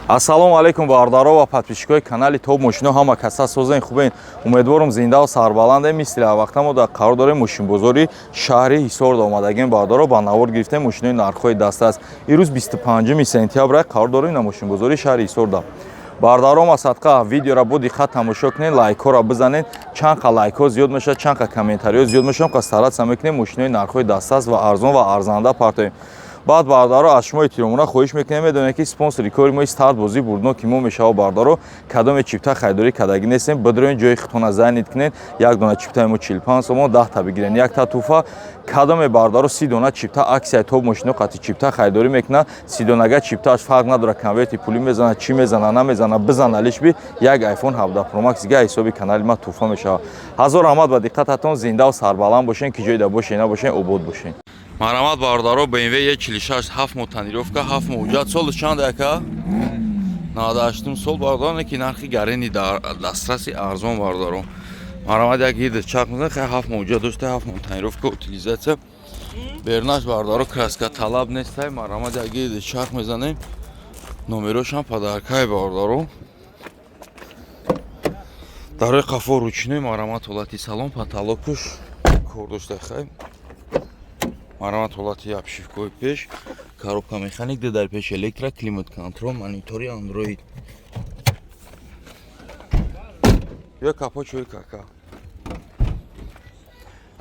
Ассалому алейкум бардоро ва подписчикои канали Топ Мошино ҳама каса созен хубен. Умедворум зинда ва сарбаланде. Мисли вақта мо дар қарор дорем мошинбозори шаҳри Ҳисор омадагем бардоро ба навор гирифтем мошинои нархҳои дастаст. Ирӯз 25 сентябр қарор дорем на мошинбозори шаҳри Ҳисор да. Бардоро ма садқа видеоро бо диққат тамошо кунед, лайкҳоро бизанед. Чанқа лайкҳо зиёд мешавад, чанқа комментариҳо зиёд мешавад, ка старатса мекунем мошинои нархҳои дастаст ва арзон ва арзанда партоем. بعد باردارو از شما احترامونه خواهش میکنیم بدونید که اسپانسر کاری ما استارت بازی بردن که ما میشه باردارو کدام چیپتا خریداری کداگی نیستیم بدرین جای خودتون زنید کنید یک دونه چیپتا ما 45 تومان 10 تا بگیرین یک تا توفا کدام باردارو 30 دونه چیپتا اکسای توپ ماشینو قطعی چیپتا خریداری میکنه 30 دونه چیپتاش فرق نداره کنورتی پولی میزنه چی میزنه نمیزنه بزنه بی یک آیفون 17 پرو ماکس گه حساب کانال ما توفا میشه هزار رحمت و دقتتون زنده و سربلند باشین که جای دا باشین نباشین آباد باشین. Марамат бардоро BMW 146 7 мод тонировка 7 муҷат соли чанд ака 98 сол бардоро ки нархи гарени дар дастраси арзон бардоро марамат як гид чак мезан хай 7 муҷат дошта 7 мод тонировка утилизатсия бернаш бардоро краска талаб нестай марамат як гид чак мезанем номерошам подаркай бардоро дар қафо ручной марамат ҳолати салон потолокуш кор дошта хай марамат ҳолати обшивкои пеш коробка механик дар пеш электро климат контрол монитори андроид ё капочои кака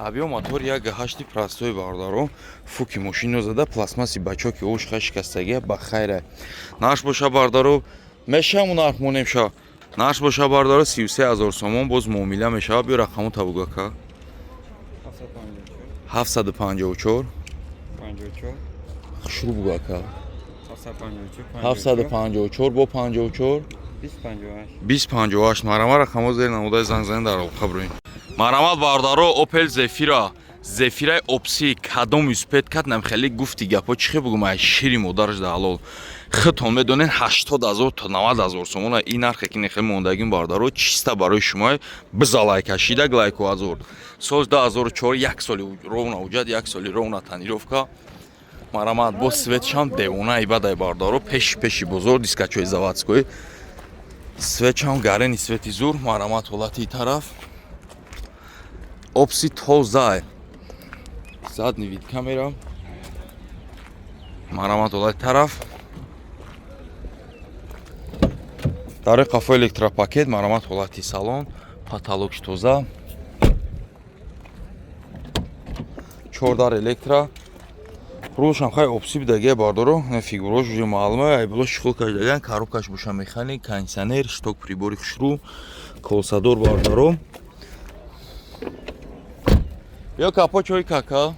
авио мотор як гаҳашти простой бардоро фуки мошино зада пластмасси бачоки ошха шикастагия ба хайра наш боша бардоро мешаму нарх монемша наш боша бардоро 33 000 сомон боз муомила мешава биё рақаму табугака 754 шуру бугака 754 бо 54 258 марама рақамо зер намудаи зангзани дар олқабрӯин марамат бардоро Opel Zafira опси кадом юспед кат намхели гуфти гапо чихе бугумай шири модараш да ҳалол хитон медонен 80 000 то 90 000 сомона ин нархе ки нехе мондагин бардоро чиста барои шумо бизалай кашида глайку азор соз 2004 як соли ровна уҷад як соли ровна тонировка марамат бо светшам девона ибадай бардоро пеши бозор дискачои заводской светшам гарени свети зур марамат ҳолати тараф опси тоза задний вид камера марамат ҳолати тараф дар қафо электропакет марамат ҳолати салон потолокш тоза 4 дар электро рӯшам хай опси бидагия бардоро фигурош уже маълума ай було шихол кардаган коробкаш боша механик кондиционер шток прибори хушрӯ колсадор бардоро ё капочои кака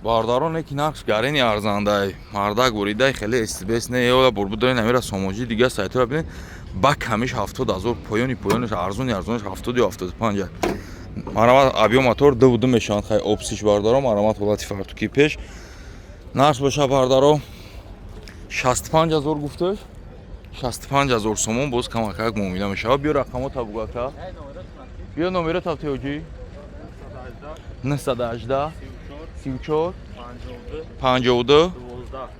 бардоро не ки нақш гарени арзандаи мардак буридай хеле стбс не ё бурбудои намира сомоҷи дига сайтора бинед ба камиш 70 000 поёниш арзони 70-75 марамат авио мотор ду мешаванд хай опсиш бардоро марамат ҳолати фартуки пеш нарх боша бардоро 65 000 гуфташ 65 000 сомон боз камакак муомила мешава биё рақамо табугака биё номеро тавтиёҷи 918 34 52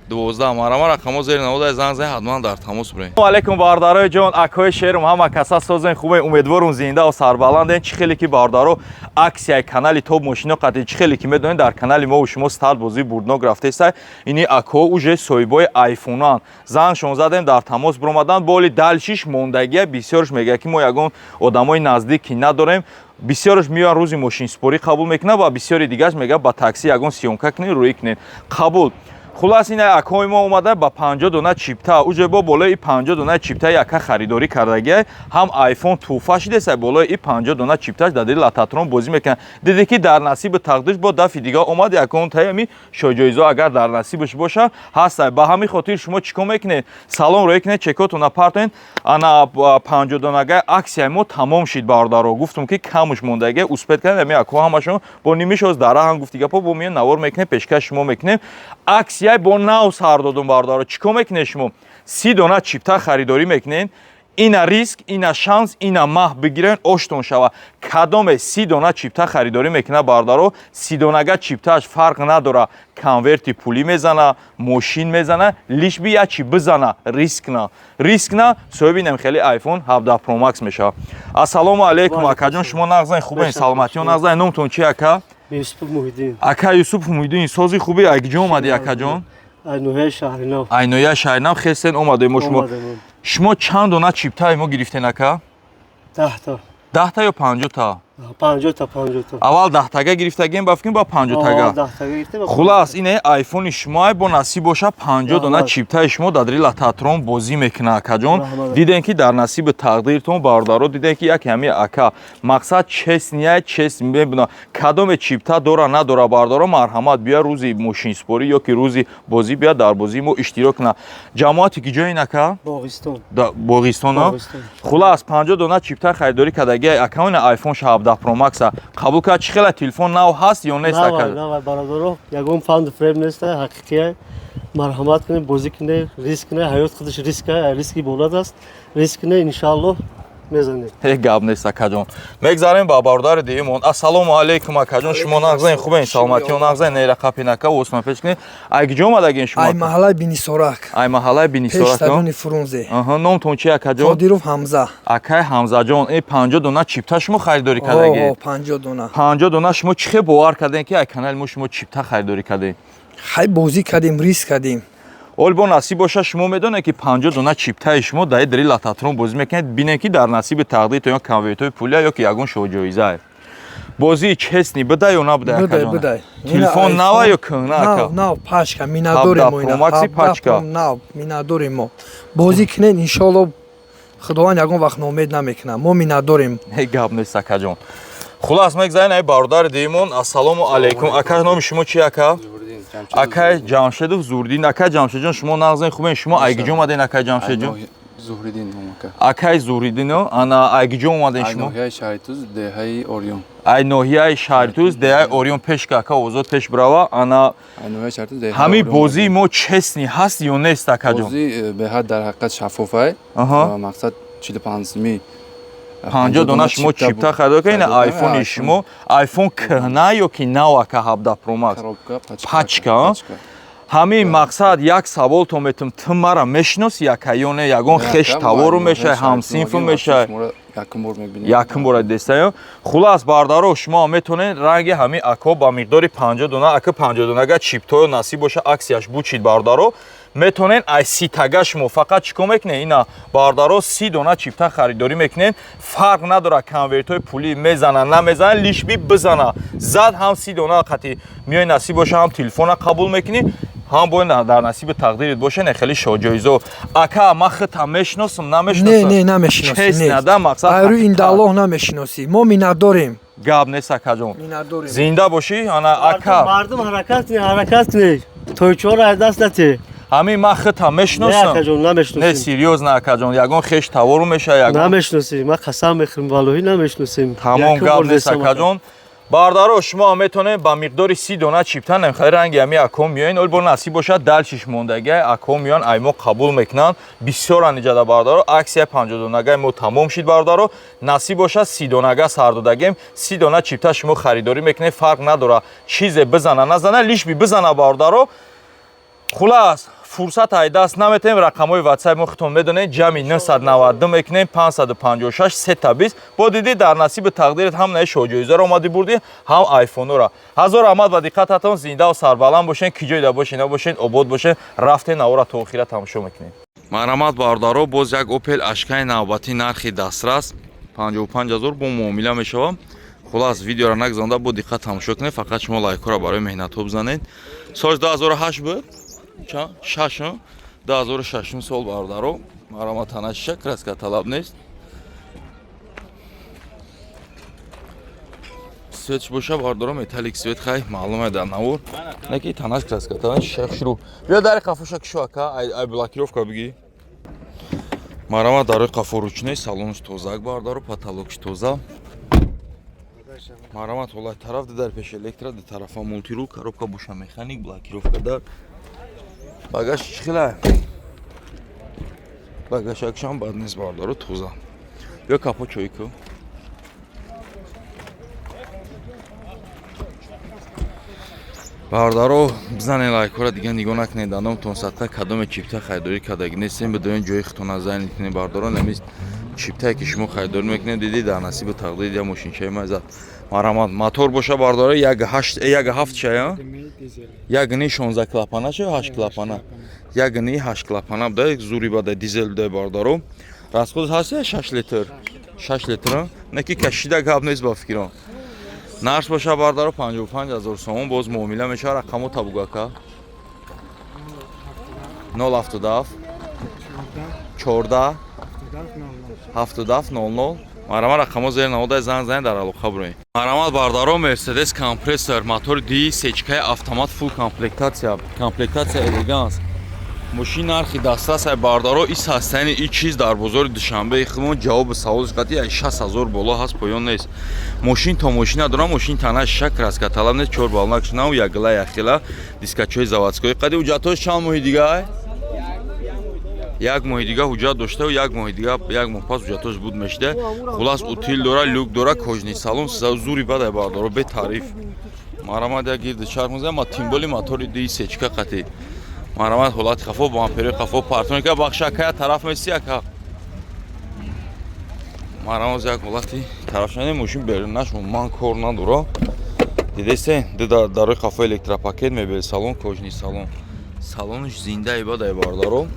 12 марама рақамо зери намудаи зангзани ҳатман дар тамос бурем. Алейкум бардорои ҷон акои шерум ҳама каса созен хубе умедворум зинда ва сарбаланден чи хеле ки бардоро аксияи канали Топ Мошино қати чи хеле ки медонед дар канали мо шумо старт бозии бурднок рафтеста ини ако уже соҳибои айфонан зангшон задем дар тамос буромадан боли далшиш мондагия бисёрш мегӯяд ки мо ягон одамои наздик ки надорем бисёрш миёян рӯзи мошинспорӣ қабул мекунад ва бисёри дигаш мегӯяд ба такси ягон сиёмка кунед рӯӣ кунед қабул хулас ин акои мо омада ба 50 дона чипта уже бо болои 50 дона чипта яка харидорӣ кардагия ҳам айфон туҳфа шидеса болои 50 дона чипташ дар дили лататрон бозӣ мекунад диде ки дар насиби тақдиш бо дафи дига омад якон таями шоҷоизо агар дар насибиш боша ҳаста ба ҳамин хотир шумо чикор мекунед салон рӯӣ кунед чекотона партоен ана 50 донага аксияи мо тамом шид бардаро гуфтум ки камуш мондагия успед кардем ами ако ҳамашон бо нимишоз дара ҳам гуфти гапо бо миён навор мекунем пешкаш шумо мекунем аксияи бо нав сар додум бардоро чикор мекунед шумо 30 дона чипта харидорӣ мекунед ина риск, ина шанс, ина маҳ бигирен оштон шава. Кадоме 30 дона чипта харидорӣ мекуна бардаро, 30 донага чиптааш фарқ надора. Конверти пулӣ мезана, мошин мезана, лиш би я чи бизана, риск на соҳиби намхели iPhone 17 Pro Max мешава. Ассалому алейкум акаҷон, шумо нағзани хубен, саломатиён нағзани, номтон чи ака? Юсуф Муҳиддин. Ака Юсуф Муҳиддин, сози хуби айҷо омади акаҷон? Айноя Шаҳринав. Айноя Шаҳринав хестен омадем мо шумо. Шумо чанд дона чиптаи мо гирифтен ака? 10 та. 10 та ё 50 та? 50 та. Аввал 10 тага гирифтагем, ба фикрим ба 50 тага. 10 та гирифтем. Хулас ин айфони шумо бо насиб боша 50 дона чиптаи шумо дар дили лататрон бозӣ мекуна акаҷон. Диден ки дар насиби тақдиртон бардаро диден ки як ҳами ака мақсад честния чест мебина. Кадоме чипта дора надора бардаро марҳамат бия рӯзи мошинспорӣ ё ки рӯзи бозӣ бия дар бозии мо иштирок куна. Ҷамоати ки ҷоин ака? Боғистон. Боғистон. Хулас 50 дона чипта харидорӣ кадаги акаони iPhone 17 Pro Max қабул кард. Чӣ хела телефон нав ҳаст ё нест ака? Нав бародаро ягон фаунд фрем нест, ҳақиқие. Марҳамат кунед, бозӣ кунед, риск кунед, ҳаёт худаш риски болад аст. Риск кунед, иншаллоҳ мезанед. Гап нест акаҷон. Мегзарем ба бародари дигимон. Ассалому алейкум акаҷон, шумо нағзани хубен, саломатиён нағзани нейра қапинака осма пеш кунед. Айҷо омадагин шумо? Ай маҳаллаи Бинисорак. Ай маҳаллаи Бинисорак. Пештадони Фрунзе. Аҳа, номтон чи акаҷон? Қодиров Ҳамза. Акай Ҳамзаҷон, 50 дона чипта шумо харидорӣ кадаги? 50 дона. 50 дона шумо чӣ хел бовар кардем ки ай канали мо шумо чипта харидорӣ кардем? Хай бозӣ кардем, риск кардем. Ол бо насиб боша шумо медонед ки 50 дона чиптаи шумо дар дили лататрон бозӣ мекунед, бинед ки дар насиби тақдиртон ё конвертои пулия ё ки ягон шоҳҷоизае. Бозии честни бидай ё набудай акаҷон? Бидай. Телефон нава ё кӯҳна ака? Нав, пачка, минадорем мо ина. Макси пачка. Нав, минадорем мо. Бозӣ кунед, иншаллоҳ худованд ягон вақт ноумед намекунад. Мо минадорем. Гап нест акаҷон. Хулас мегзарем ай бародари дигимон. Ассалому алейкум. Ака номи шумо чи ака? Акай Ҷамшедов Зурдин. Акай Ҷамшедҷон, шумо нағзани хубен, шумо айгиҷо омаден акай Ҷамшедҷон? Зуҳриддин ака. Акай Зуҳриддино, ана айгиҷо омаден шумо? Айноҳияи Шаҳритуз, деҳаи Орион. Айноҳияи Шаҳритуз, деҳаи Орион пеш ка ака озод пеш брава. Ана Айноҳияи Шаҳритуз, деҳаи ҳамин Орион. бозии мо честни ҳаст ё нест акаҷон? Бозӣ беҳад дар ҳақиқат шаффофае. Мақсад 45 50 дона шумо чипта харидор кардед. Ин айфони шумо айфон кӯҳна ё ки нав ака 17 Pro Max? Пачка. ҳамин мақсад як саволто метум, ту мара мешиноси ака ё не? Ягон хеш тавору мешавад, ҳамсинфу мешавад? Якум бора дестаё. Хулас бардаро шумо метонед ранги ҳамин ако ба миқдори 50 дона, ака 50 донага чиптоё насиб боша аксияш бучид бардаро. Метонен ай 30 тага шумо фақат чикор мекунед, ина бардаро 30 дона чипта харидорӣ мекунед. Фарқ надора конвертои пулӣ мезана намезана, лиш би бизана. Зад ҳам 30 дона қати миёй насиб боша, ҳам телефона қабул мекунӣ. ҳам бояд дар насиби тақдирит боша, не хеле шоҳҷоизо. Ака ман хитам мешиносам, намешиносам? Не, намешиноси. Честнада мақсад. Айру индаллоҳ намешиноси. Мо минадорем. Гап нест акаҷон. Минадорем. Зинда бошӣ, ана ака. Мардум ҳаракат кунед. Тойчора ай даст натӣ. ҳамин ман хитам мешиносам. Не акаҷон, намешиносам. Не серьёзно акаҷон, ягон хеш тавору мешавад, ягон. Намешиносем, ман қасам мехӯрам, валлоҳи намешиносем. Тамом гап нест акаҷон. Бардаро шумо метонед ба миқдори 30 дона чипта намхали ранги ҳами ако миёин, ол бо насиб бошад далшиш мондагиай ако миён, ай мо қабул мекунанд. Бисёр аниҷада бардаро, аксияи 50 донагай мо тамом шид бардаро. Насиб бошад 30 донага сар додагем, 30 дона чипта шумо харидорӣ мекунед, фарқ надора чизе бизана назана, лиш би бизана бардаро. Хулас фурсат ай даст наметем, рақамҳои WhatsApp мо хитон медонед, ҷамъи 992 мекунем, 556 320. бо дидӣ дар насиби тақдират ҳам наи шоҳҷоизаро омадӣ бурдӣ, ҳам айфонора. ҳазор раҳмат ва диққататон, зинда ва сарбаланд бошед, ки ҷойда бошед набошед, обод бошед, рафтен навора то охира тамошо мекунед. Марҳамат бардаро, боз як Opel Ashkai навбатӣ нархи дастрас 55 000 бо муомила мешавам. Хулас видеоро нагзанда, бо диққат тамошо кунед, фақат шумо лайкҳоро барои меҳнатҳо бизанед. Соли 2008 буд? 2006 сол бардаро. Марҳамат танашиша, краска талаб нест. Светш боша бардаро, металлик свет хай, маълуме дар навор. Неки танаш краска, танаш шах шуру. Бия дари қафоша кишо ака, ай блокировка биги. Марҳамат дарои қафо ручной, салонш тозак бардаро, потолокш тоза. Марҳамат ҳолаи тараф дар пеш электро, дар тарафа мултирул, коробка боша механик, блокировка дар. Багаж чӣ хела? багажакшам бад нест бардору туза. Бё капо чойку. Бардаро бизане лайкора дига нигоҳ накунед дандом тонсатта кадоме чипта хайдорӣ кардаги нестем бидоин ҷои хитона зайни кунед бардаро намис чиптае ки шумо хайдорӣ мекунед диди дар насиби тақдир я мошинчаи майзад марамат мотор боша бардаро 1.7 чая 1.16 клапана чо 8 клапана 1.8 клапана буда зури бада дизел буда бардаро расход ҳаст 6 литр 6 литр неки кашида гап нест ба фикрон нарш боша бардаро 55000 сомон боз муомила меша рақамо табугака 077 14 7700 марамат рақамо зер навода занг зани дар алоқа бурен марамат бардаро мерседес компрессор мотор ди сечкаи автомат фул комплектация элеганс мошин нархи дастрасай бардаро ис ҳастани и чиз дар бозори душанбе худмон ҷавоби саволиш қати 60000 боло ҳаст поён нест мошин то мошина дорам мошин тана шак краска талаб нест 4 балнак нав ягла яхила дискачои заводской қади ҳуҷҷатош чанд моҳи дига як моҳи дига ҳуҷҷат доштау як моҳи дига як моҳ пас ҳуҷҷатош буд мешида хулас утил дора люк дора кожни салон зури бадай бардаро бе таъриф марамат як гирди чарх мезанам ма тимболи мотори ди сечка қати марамат ҳолати хафо бампери хафо партоника бахшакая тараф меси ака марамат як ҳолати тарафшани мошин берунаш ман кор надора дидесен дарои хафо электропакет мебели салон кожни салон салонш зиндаи бадай бардаро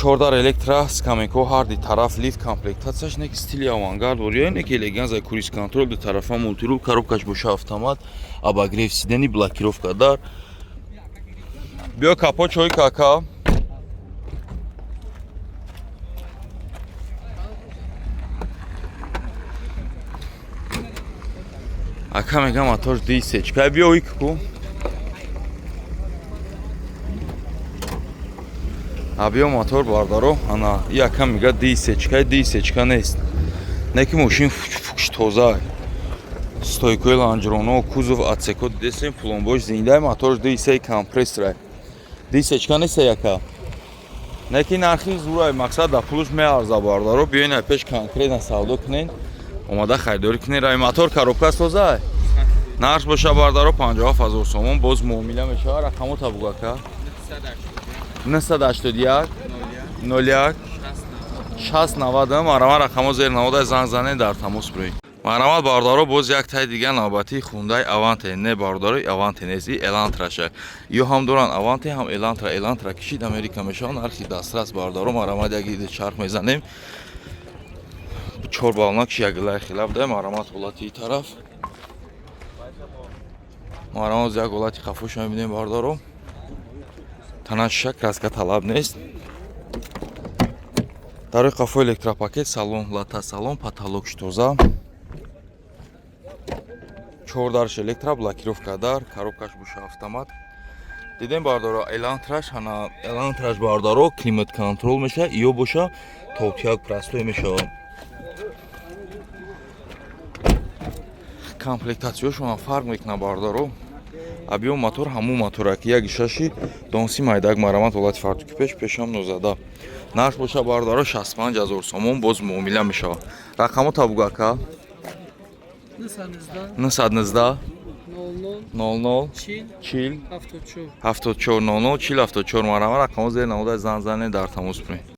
14 электро скамейко ҳарди тараф лифт комплектацияш неки стили авангард вория неки элеганза круиз контрол ду тарафа мултирул коробкаш боша автомат обогрев сидени блокировка дар бё капо чой кака ака мега мотор ди сечка бё ику абиё мотор бардаро ана яка мега ди сечка нест неки мошин фукш тоза стойкои ланҷроно кузов атсеко дидесем пломбош зиндаи мотор ди се компрессора ди сечка нест яка неки нархи зурай мақсад да пулуш меарза бардаро биёин пеш конкретна савдо кунен омада хайдорӣ кунен раи мотор коробка тоза нарш боша бардаро 57000 сомон боз муомила мешава рақамо табугака 981 01 690 марамат рақамо зер навода занг зане дар тамос буред марамат бардаро боз як тай дига навбати хундай аванте не бардаро аванте нези элантраша ё ҳам доран аванте ҳам элантра кишид америка мешавад нархи дастрас бардаро марамат як иди чарх мезанем 4 балнак ягла хилаф да марамат ҳолати тараф марамат як ҳолати хафош мебинем бардаро тана шак краска талаб нест дарои қафо электропакет салон лата салон потолокш тоза 4 дарш электро блокировка дар коробкаш боша автомат дидем бардаро элантраш ана элантраш бардаро климат контрол меша ё боша токяк простой мешавад комплектатсияшон фарқ мекунад бардаро абиё мотор ҳамун мотораки як шаши донси майдак марамат ҳолати фартуки пешам нозада нарх боша бардаро 65000 сомон боз муомила мешавад рақамо табугака 919 00 40 74 00 40 74 марамат рақамо зер навода занг зане дар тамос буред